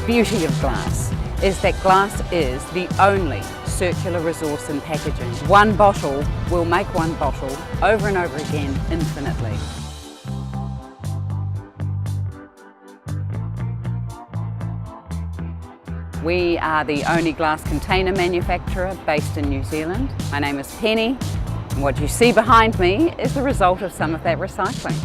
beauty of glass is that glass is the only circular resource in packaging. One bottle will make one bottle over and over again infinitely. We are the only glass container manufacturer based in New Zealand. My name is Penny, and what you see behind me is the result of some of that recycling.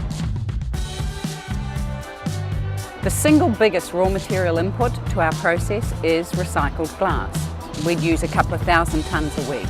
The single biggest raw material input to our process is recycled glass. We'd use a couple of thousand tonnes a week.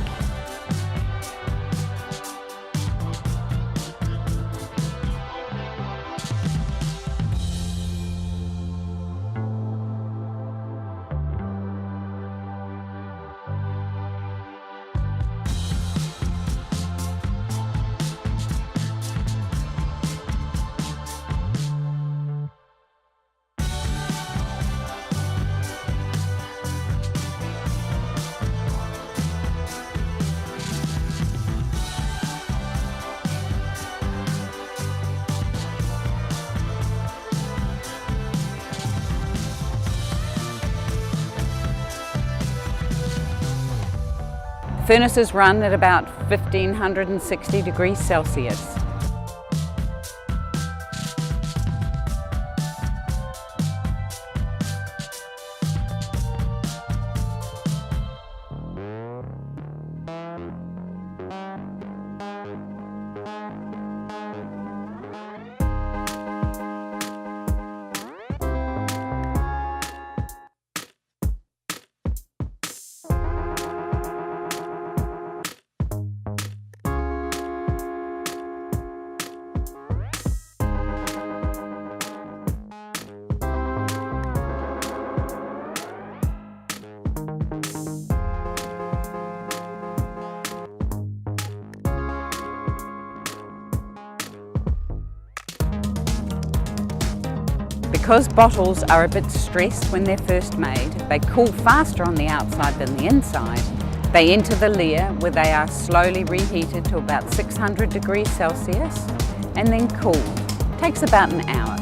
Furnaces run at about 1560 degrees Celsius. Because bottles are a bit stressed when they're first made, they cool faster on the outside than the inside. They enter the layer where they are slowly reheated to about 600 degrees Celsius and then cooled. It takes about an hour.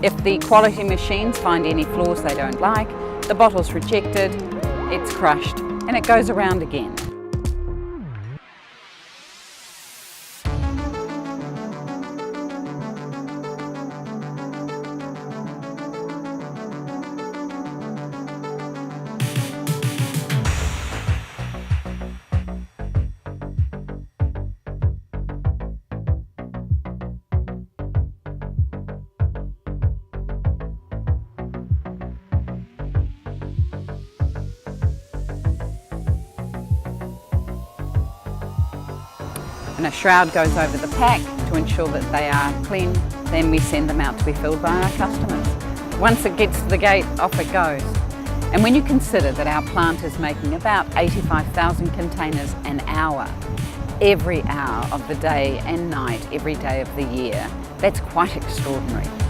If the quality machines find any flaws they don't like, the bottle's rejected, it's crushed, and it goes around again. And a shroud goes over the pack to ensure that they are clean. Then we send them out to be filled by our customers. Once it gets to the gate, off it goes. And when you consider that our plant is making about 85,000 containers an hour, every hour of the day and night, every day of the year, that's quite extraordinary.